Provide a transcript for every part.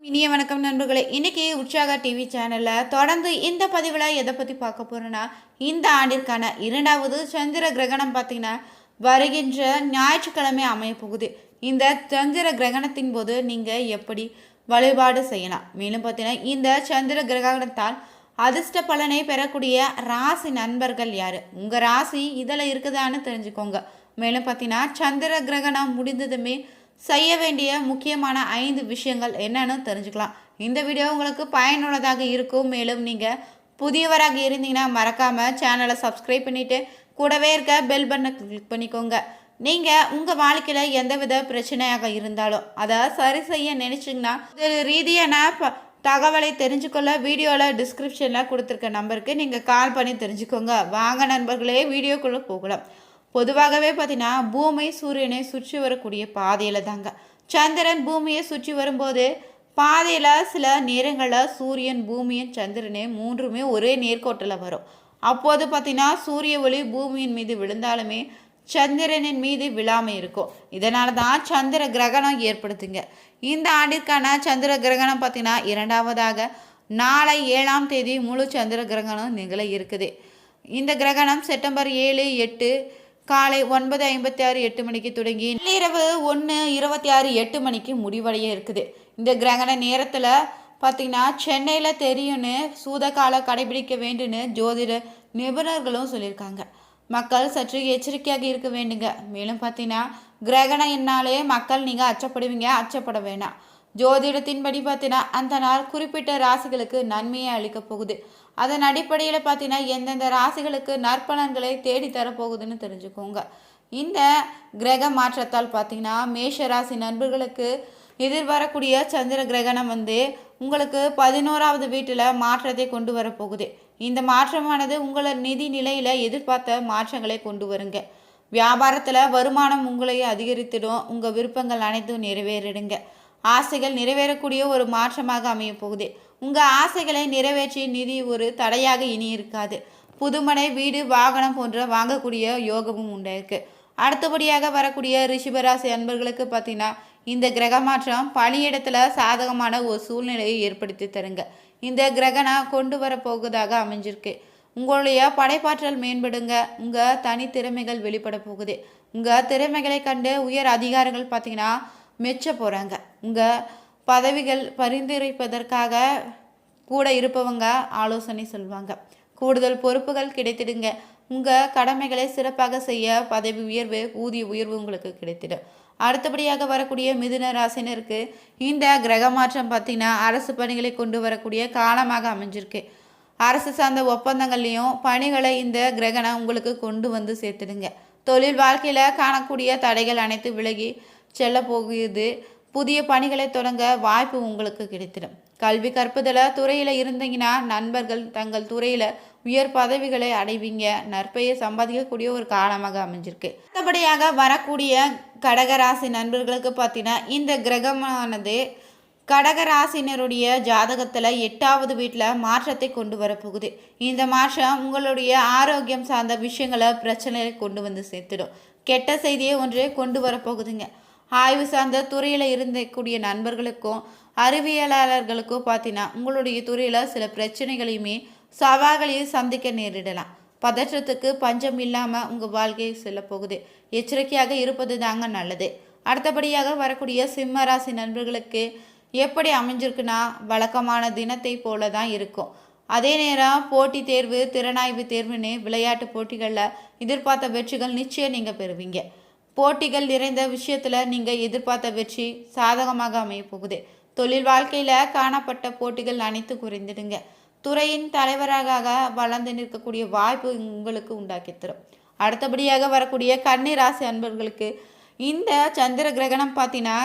இனிய வணக்கம் நண்பர்களே. இன்னைக்கு உற்சாக டிவி சேனலில் தொடர்ந்து இந்த பதிவில் எதை பற்றி பார்க்க போகிறோன்னா, இந்த ஆண்டிற்கான இரண்டாவது சந்திர கிரகணம் பார்த்திங்கன்னா வருகின்ற ஞாயிற்றுக்கிழமை அமைய போகுது. இந்த சந்திர கிரகணத்தின் போது நீங்கள் எப்படி வழிபாடு செய்யலாம், மேலும் பார்த்தீங்கன்னா இந்த சந்திர கிரகணத்தால் அதிர்ஷ்ட பலனை பெறக்கூடிய ராசி நண்பர்கள் யார், உங்கள் ராசி இதில் இருக்குதான்னு தெரிஞ்சுக்கோங்க. மேலும் பார்த்தீங்கன்னா சந்திர கிரகணம் முடிந்ததுமே செய்ய வேண்டிய முக்கியமான 5 விஷயங்கள் என்னன்னு தெரிஞ்சுக்கலாம். இந்த வீடியோ உங்களுக்கு பயனுள்ளதாக இருக்கும். மேலும் நீங்கள் புதியவராக இருந்தீங்கன்னா மறக்காமல் சேனலை சப்ஸ்கிரைப் பண்ணிவிட்டு கூடவே இருக்க பெல் பட்டனை கிளிக் பண்ணிக்கோங்க. நீங்கள் உங்கள் வாழ்க்கையில் எந்தவித பிரச்சனையாக இருந்தாலும் அதை சரி செய்ய நினச்சிங்கன்னா இது ரீதியான தகவலை தெரிஞ்சுக்கொள்ள வீடியோவில் டிஸ்கிரிப்ஷனில் கொடுத்துருக்க நம்பருக்கு நீங்கள் கால் பண்ணி தெரிஞ்சுக்கோங்க. வாங்க நண்பர்களே, வீடியோக்குள்ளே போகலாம். பொதுவாகவே பார்த்தீங்கன்னா பூமி சூரியனை சுற்றி வரக்கூடிய பாதையில் தாங்க. சந்திரன் பூமியை சுற்றி வரும்போது பாதையில் சில நேரங்களில் சூரியன் பூமியின் சந்திரனே மூன்றுமே ஒரே நேர்கோட்டில் வரும். அப்போது பார்த்தீங்கன்னா சூரிய ஒளி பூமியின் மீது விழுந்தாலுமே சந்திரனின் மீது விழாமல் இருக்கும். இதனால தான் சந்திர கிரகணம் ஏற்படுத்துங்க. இந்த ஆண்டிற்கான சந்திர கிரகணம் பார்த்தீங்கன்னா இரண்டாவதாக நாளை 7ஆம் தேதி முழு சந்திர கிரகணம் நிகழ இருக்குது. இந்த கிரகணம் செப்டம்பர் 7, 8 காலை 9:56 8 மணிக்கு தொடங்கி இரவு 1:26 8 மணிக்கு முடிவடைய இருக்குது. இந்த கிரகண நேரத்தில் பார்த்திங்கன்னா சென்னையில் தெரியும்னு சூதகால கடைபிடிக்க வேண்டும்னு ஜோதிட நிபுணர்களும் சொல்லியிருக்காங்க. மக்கள் சற்று எச்சரிக்கையாக இருக்க வேண்டுங்க. மேலும் பார்த்தீங்கன்னா கிரகணம் என்னாலே மக்கள் நீங்கள் அச்சப்படுவீங்க, அச்சப்பட வேணாம். ஜோதிடத்தின்படி பார்த்தீங்கன்னா அந்த நாள் குறிப்பிட்ட ராசிகளுக்கு நன்மையை அளிக்க போகுது. அதன் அடிப்படையில் பார்த்தீங்கன்னா எந்தெந்த ராசிகளுக்கு நற்பலன்களை தேடி தரப்போகுதுன்னு தெரிஞ்சுக்கோங்க. இந்த கிரக மாற்றத்தால் பார்த்தீங்கன்னா மேஷ ராசி நண்பர்களுக்கு எதிர்வரக்கூடிய சந்திர கிரகணம் உங்களுக்கு 11வது வீட்டில் மாற்றத்தை கொண்டு வரப்போகுது. இந்த மாற்றமானது உங்களை நிதி நிலையில் எதிர்பார்த்த மாற்றங்களை கொண்டு வருங்க. வியாபாரத்தில் வருமானம் உங்களை அதிகரித்திடும். உங்கள் விருப்பங்கள் அனைத்தும் நிறைவேறிடுங்க. ஆசைகள் நிறைவேறக்கூடிய ஒரு மாற்றமாக அமைய போகுது. உங்கள் ஆசைகளை நிறைவேற்றி நிதி ஒரு தடையாக இனி இருக்காது. புதுமனை, வீடு, வாகனம் போன்ற வாங்கக்கூடிய யோகமும் உண்டாயிருக்கு. அடுத்தபடியாக வரக்கூடிய ரிஷபராசி அன்பர்களுக்கு பார்த்தீங்கன்னா இந்த கிரக மாற்றம் பணியிடத்தில் சாதகமான ஒரு சூழ்நிலையை ஏற்படுத்தி தருங்க. இந்த கிரகணம் கொண்டு வரப்போகுதாக அமைஞ்சிருக்கு. உங்களுடைய படைப்பாற்றல் மேம்படுங்க. உங்கள் தனித்திறமைகள் வெளிப்பட போகுது. உங்கள் திறமைகளை கண்டு உயர் அதிகாரிகள் பார்த்தீங்கன்னா மெச்ச போகிறாங்க. உங்கள் பதவிகள் பரிந்துரைப்பதற்காக கூட இருப்பவங்க ஆலோசனை சொல்லுவாங்க. கூடுதல் பொறுப்புகள் கிடைத்திடுங்க. உங்கள் கடமைகளை சிறப்பாக செய்ய பதவி உயர்வு, ஊதிய உயர்வு உங்களுக்கு கிடைத்திடும். அடுத்தபடியாக வரக்கூடிய மிதுன ராசினருக்கு இந்த கிரக மாற்றம் பார்த்திங்கன்னா அரசு பணிகளை கொண்டு வரக்கூடிய காலமாக அமைஞ்சிருக்கு. அரசு சார்ந்த ஒப்பந்தங்கள்லையும் பணிகளை இந்த கிரகணம் உங்களுக்கு கொண்டு வந்து சேர்த்துடுங்க. தொழில் வாழ்க்கையில் காணக்கூடிய தடைகள் அனைத்து விலகி செல்ல போகுது. புதிய பணிகளை தொடங்க வாய்ப்பு உங்களுக்கு கிடைத்திடும். கல்வி கற்பதில் துறையில் இருந்தீங்கன்னா நண்பர்கள் தங்கள் துறையில் உயர் பதவிகளை அடைவீங்க. நற்பெயர் சம்பாதிக்கக்கூடிய ஒரு காலமாக அமைஞ்சிருக்கு. மற்றபடியாக வரக்கூடிய கடகராசி நண்பர்களுக்கு பார்த்தீங்கன்னா இந்த கிரகமானது கடகராசினருடைய ஜாதகத்தில் 8வது வீட்டில் மாற்றத்தை கொண்டு வரப்போகுது. இந்த மாற்றம் உங்களுடைய ஆரோக்கியம் சார்ந்த விஷயங்களை பிரச்சனையை கொண்டு வந்து சேர்த்துடும். கெட்ட செய்தியை ஒன்றே கொண்டு வரப்போகுதுங்க. ஆய்வு சார்ந்த துறையில் இருந்தக்கூடிய நண்பர்களுக்கும் அறிவியலாளர்களுக்கும் பார்த்தீங்கன்னா உங்களுடைய துறையில் சில பிரச்சனைகளையுமே சவால்களையும் சந்திக்க நேரிடலாம். பதற்றத்துக்கு பஞ்சம் இல்லாமல் உங்கள் வாழ்க்கையை செல்ல போகுது. எச்சரிக்கையாக இருப்பது தாங்க நல்லது. அடுத்தபடியாக வரக்கூடிய சிம்ம ராசி நண்பர்களுக்கு எப்படி அமைஞ்சிருக்குன்னா வழக்கமான தினத்தை போல தான் இருக்கும். அதே நேரம் போட்டி தேர்வு, திறனாய்வு தேர்வுன்னு விளையாட்டு போட்டிகளில் எதிர்பார்த்த வெற்றிகள் நிச்சயம் நீங்கள் பெறுவீங்க. போட்டிகள் நிறைந்த விஷயத்தில் நீங்கள் எதிர்பார்த்த வெற்றி சாதகமாக அமைய போகுது. தொழில் வாழ்க்கையில் காணப்பட்ட போட்டிகள் அனைத்து குறைந்துடுங்க. துறையின் தலைவராக வளர்ந்து நிற்கக்கூடிய வாய்ப்பு உங்களுக்கு உண்டாக்கி தரும். அடுத்தபடியாக வரக்கூடிய கன்னி ராசி அன்பர்களுக்கு இந்த சந்திர கிரகணம் பார்த்தீங்கன்னா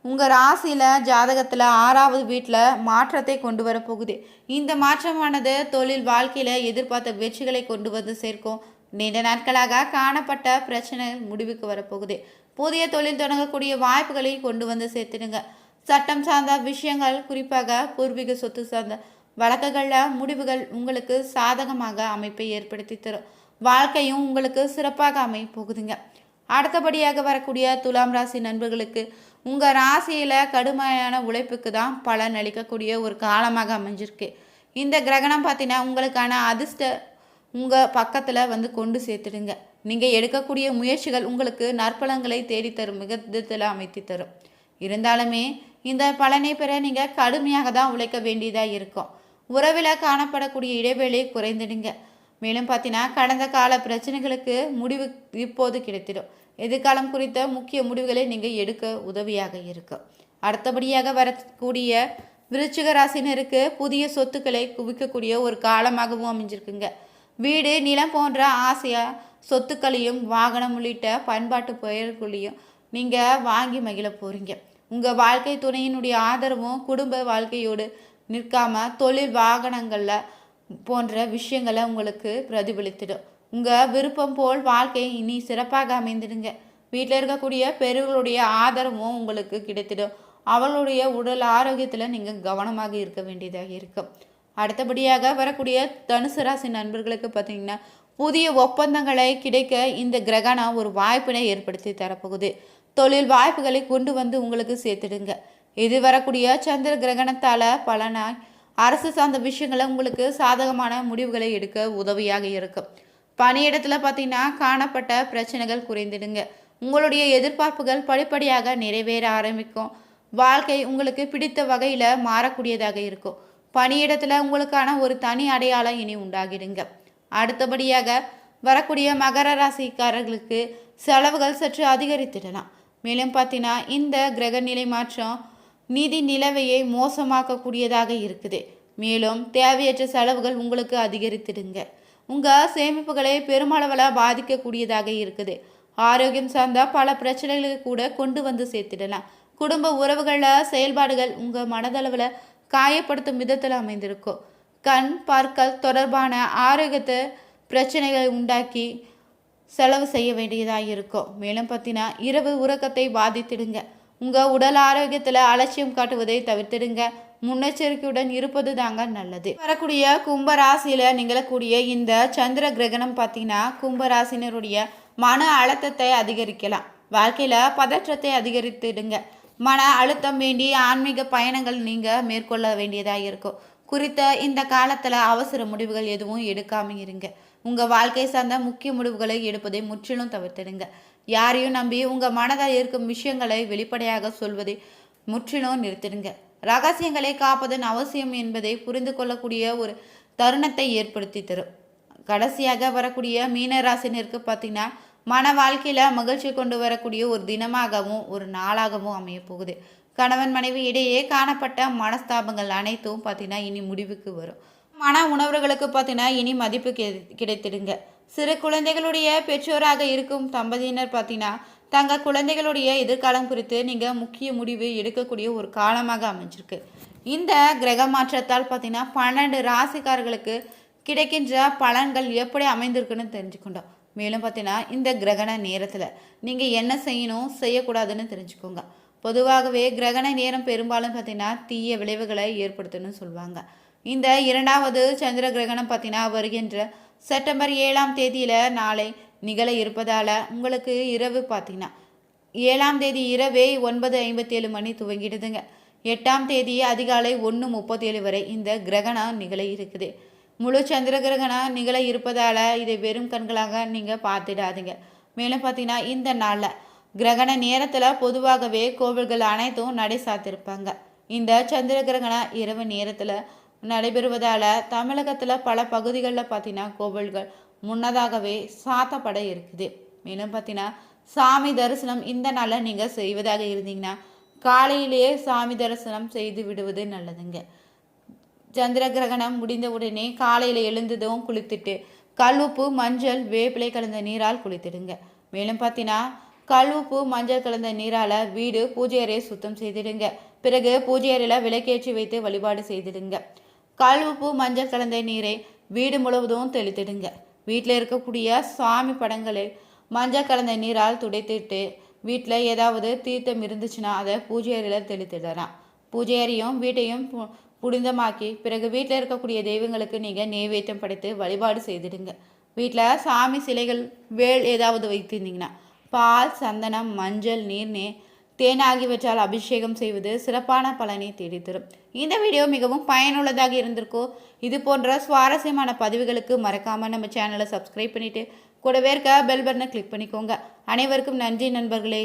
உங்கள் ராசியில் ஜாதகத்தில் 6வது வீட்டில் மாற்றத்தை கொண்டு வரப்போகுது. இந்த மாற்றமானது தொழில் வாழ்க்கையில் எதிர்பார்த்த வெற்றிகளை கொண்டு வந்து சேர்க்கும். நீண்ட நாட்களாக காணப்பட்ட பிரச்சனை முடிவுக்கு வரப்போகுது. புதிய தொழில் தொடங்கக்கூடிய வாய்ப்புகளை கொண்டு வந்து சேர்த்துடுங்க. சட்டம் சார்ந்த விஷயங்கள், குறிப்பாக பூர்வீக சொத்து சார்ந்த வழக்குகளில் முடிவுகள் உங்களுக்கு சாதகமாக அமைப்பை ஏற்படுத்தி தரும். வாழ்க்கையும் உங்களுக்கு சிறப்பாக அமைய போகுதுங்க. அடுத்தபடியாக வரக்கூடிய துலாம் ராசி நண்பர்களுக்கு உங்கள் ராசியில் கடுமையான உழைப்புக்கு தான் பலன் அளிக்கக்கூடிய ஒரு காலமாக அமைஞ்சிருக்கு. இந்த கிரகணம் பார்த்தீங்கன்னா உங்களுக்கான அதிர்ஷ்ட உங்கள் பக்கத்தில் வந்து கொண்டு சேர்த்துடுங்க. நீங்கள் எடுக்கக்கூடிய முயற்சிகள் உங்களுக்கு நற்பலன்களை தேடித்தரும் விதத்தில் அமைத்து தரும். இருந்தாலுமே இந்த பலனை பெற நீங்கள் கடுமையாக தான் உழைக்க வேண்டியதாக இருக்கும். உறவில் காணப்படக்கூடிய இடைவெளி குறைந்துடுங்க. மேலும் பார்த்தீங்கன்னா கடந்த கால பிரச்சனைகளுக்கு முடிவு இப்போது கிடைத்திடும். எதிர்காலம் குறித்த முக்கிய முடிவுகளை நீங்கள் எடுக்க உதவியாக இருக்கும். அடுத்தபடியாக வரக்கூடிய விருச்சிக ராசினருக்கு புதிய சொத்துக்களை குவிக்கக்கூடிய ஒரு காலமாகவும் அமைஞ்சிருக்குங்க. வீடு நிலம் போன்ற ஆசையாக சொத்துக்களையும் வாகனம் உள்ளிட்ட பண்பாட்டு பெயர்களையும் நீங்கள் வாங்கி மகிழ போகிறீங்க. உங்கள் வாழ்க்கை துணையினுடைய ஆதரவும் குடும்ப வாழ்க்கையோடு நிற்காமல் தொழில் வாகனங்களில் போன்ற விஷயங்களை உங்களுக்கு பிரதிபலித்திடும். உங்கள் விருப்பம் போல் வாழ்க்கை இனி சிறப்பாக அமைந்துடுங்க. வீட்டில் இருக்கக்கூடிய பெரியவர்களுடைய ஆதரவும் உங்களுக்கு கிடைத்திடும். அவளுடைய உடல் ஆரோக்கியத்தில் நீங்கள் கவனமாக இருக்க வேண்டியதாக இருக்கும். அடுத்தபடியாக வரக்கூடிய தனுசு ராசி நண்பர்களுக்கு பார்த்தீங்கன்னா புதிய ஒப்பந்தங்களை கிடைக்க இந்த கிரகணம் ஒரு வாய்ப்பினை ஏற்படுத்தி தரப்போகுது. தொழில் வாய்ப்புகளை கொண்டு வந்து உங்களுக்கு சேர்த்துடுங்க. இது வரக்கூடிய சந்திர கிரகணத்தால் பலனாய் அரசு சார்ந்த விஷயங்களை உங்களுக்கு சாதகமான முடிவுகளை எடுக்க உதவியாக இருக்கும். பணியிடத்தில் பார்த்தீங்கன்னா காணப்பட்ட பிரச்சனைகள் குறைந்துடுங்க. உங்களுடைய எதிர்பார்ப்புகள் படிப்படியாக நிறைவேற ஆரம்பிக்கும். வாழ்க்கை உங்களுக்கு பிடித்த வகையில் மாறக்கூடியதாக இருக்கும். பணியிடத்தில் உங்களுக்கான ஒரு தனி அடையாளம் இனி உண்டாகிடுங்க. அடுத்தபடியாக வரக்கூடிய மகர ராசிக்காரர்களுக்கு செலவுகள் சற்று அதிகரித்திடலாம். மேலும் பார்த்தீங்கன்னா இந்த கிரக நிலை மாற்றம் நிதி நிலவையை மோசமாக்கக்கூடியதாக இருக்குது. மேலும் தேவையற்ற செலவுகள் உங்களுக்கு அதிகரித்திடுங்க. உங்கள் சேமிப்புகளை பெருமளவில் பாதிக்கக்கூடியதாக இருக்குது. ஆரோக்கியம் சார்ந்த பல பிரச்சனைகளுக்கு கூட கொண்டு வந்து சேர்த்திடலாம். குடும்ப உறவுகளில் செயல்பாடுகள் உங்கள் மனதளவில் காயப்படுத்தும் விதத்தில் அமைந்திருக்கும். கண் பற்கள் தொடர்பான ஆரோக்கியத்தை பிரச்சனைகளை உண்டாக்கி செலவு செய்ய வேண்டியதாக இருக்கும். மேலும் பார்த்தீங்கன்னா இரவு உறக்கத்தை பாதித்திடுங்க. உங்கள் உடல் ஆரோக்கியத்தில் அலட்சியம் காட்டுவதை தவிர்த்திடுங்க. முன்னெச்சரிக்கையுடன் இருப்பது தாங்க நல்லது. வரக்கூடிய கும்பராசியில் நிகழக்கூடிய இந்த சந்திர கிரகணம் பார்த்தீங்கன்னா கும்பராசினருடைய மன அழுத்தத்தை அதிகரிக்கலாம். வாழ்க்கையில் பதற்றத்தை அதிகரித்திடுங்க. மன அழுத்தம் வேண்டி ஆன்மீக பயணங்கள் நீங்கள் மேற்கொள்ள வேண்டியதாக இருக்கும். குறித்த இந்த காலத்தில் அவசர முடிவுகள் எதுவும் எடுக்காமல் இருங்க. உங்கள் வாழ்க்கை சார்ந்த முக்கிய முடிவுகளை எடுப்பதை முற்றிலும் தவிர்த்திடுங்க. யாரையும் நம்பி உங்கள் மனதில் இருக்கும் விஷயங்களை வெளிப்படையாக சொல்வதை முற்றிலும் நிறுத்திடுங்க. ரகசியங்களை காப்பதன் அவசியம் என்பதை புரிந்து கொள்ளக்கூடிய ஒரு தருணத்தை ஏற்படுத்தி தரும். கடைசியாக வரக்கூடிய மீனராசினருக்கு பார்த்தீங்கன்னா மன வாழ்க்கையில் மகிழ்ச்சி கொண்டு வரக்கூடிய ஒரு தினமாகவும் ஒரு நாளாகவும் அமைய போகுது. கணவன் மனைவி இடையே காணப்பட்ட மனஸ்தாபங்கள் அனைத்தும் பார்த்தீங்கன்னா இனி முடிவுக்கு வரும். மன உணர்வுகளுக்கு பார்த்தீங்கன்னா இனி மதிப்பு கிடைத்திடுங்க. சிறு குழந்தைகளுடைய பெற்றோராக இருக்கும் தம்பதியினர் பார்த்தீங்கன்னா தங்கள் குழந்தைகளுடைய எதிர்காலம் குறித்து நீங்கள் முக்கிய முடிவு எடுக்கக்கூடிய ஒரு காலமாக அமைஞ்சிருக்கு. இந்த கிரக மாற்றத்தால் பார்த்தீங்கன்னா 12 ராசிக்காரர்களுக்கு கிடைக்கின்ற பலன்கள் எப்படி அமைந்திருக்குன்னு தெரிஞ்சுக்கொண்டோம். மேலும் பார்த்தீங்கன்னா இந்த கிரகண நேரத்தில் நீங்கள் என்ன செய்யணும் செய்யக்கூடாதுன்னு தெரிஞ்சுக்கோங்க. பொதுவாகவே கிரகண நேரம் பெரும்பாலும் பார்த்தீங்கன்னா தீய விளைவுகளை ஏற்படுத்தணும்னு சொல்லுவாங்க. இந்த 2வது சந்திர கிரகணம் பார்த்தீங்கன்னா வருகின்ற செப்டம்பர் 7ஆம் தேதியில் நாளை நிகழ இருப்பதால் உங்களுக்கு இரவு பார்த்தீங்கன்னா 7ஆம் தேதி இரவே 9:57 மணி துவங்கிடுதுங்க. 8ஆம் தேதி அதிகாலை 1:37 வரை இந்த கிரகணம் நிகழ இருக்குது. முழு சந்திர கிரகணம் நிகழ இருப்பதால் இதை வெறும் கண்களாக நீங்கள் பார்த்துடாதீங்க. மேலும் பார்த்தீங்கன்னா இந்த நாளில் கிரகண நேரத்தில் பொதுவாகவே கோவில்கள் அனைத்தும் நடை சாத்திருப்பாங்க. இந்த சந்திர கிரகணம் இரவு நேரத்தில் நடைபெறுவதால் தமிழகத்தில் பல பகுதிகளில் பார்த்தீங்கன்னா கோவில்கள் முன்னதாகவே சாத்தப்பட இருக்குது. மேலும் பார்த்தீங்கன்னா சாமி தரிசனம் இந்த நாளில் நீங்கள் செய்வதாக இருந்தீங்கன்னா காலையிலேயே சாமி தரிசனம் செய்து விடுவது நல்லதுங்க. சந்திர கிரகணம் முடிந்த உடனே காலையில் எழுந்ததும் குளித்துட்டு கல்லுப்பு மஞ்சள் வேப்பிலை கலந்த நீரால் குளித்துடுங்க. மேலும் பார்த்தீங்கன்னா கல்லுப்பு மஞ்சள் கலந்த நீரால் வீடு பூஜை அறையை சுத்தம் செய்திடுங்க. பிறகு பூஜை அறையில் விளக்கேற்றி வைத்து வழிபாடு செய்திடுங்க. கல்லுப்பு மஞ்சள் கலந்த நீரை வீடு முழுவதும் தெளித்திடுங்க. வீட்டில் இருக்கக்கூடிய சுவாமி படங்களை மஞ்சள் கலந்த நீரால் துடைத்துட்டு வீட்டில் ஏதாவது தீர்த்தம் இருந்துச்சுன்னா அதை பூஜை அறையில் தெளித்திடலாம். பூஜை அறையும் வீட்டையும் புனிதமாக்கி பிறகு வீட்டில் இருக்கக்கூடிய தெய்வங்களுக்கு நீங்கள் நெய்வேத்தியம் படைத்து வழிபாடு செய்திடுங்க. வீட்டில் சாமி சிலைகள் வேல் ஏதாவது வைத்திருந்தீங்கன்னா பால் சந்தனம் மஞ்சள் நீர் தேன் ஆகியவற்றால் அபிஷேகம் செய்வது சிறப்பான பலனை தேடித்தரும். இந்த வீடியோ மிகவும் பயனுள்ளதாக இருந்திருக்கும். இது போன்ற சுவாரஸ்யமான பதிவுகளுக்கு மறக்காமல் நம்ம சேனலை சப்ஸ்கிரைப் பண்ணிவிட்டு கூடவே இருக்க பெல் பட்டனை கிளிக் பண்ணிக்கோங்க. அனைவருக்கும் நன்றி நண்பர்களே.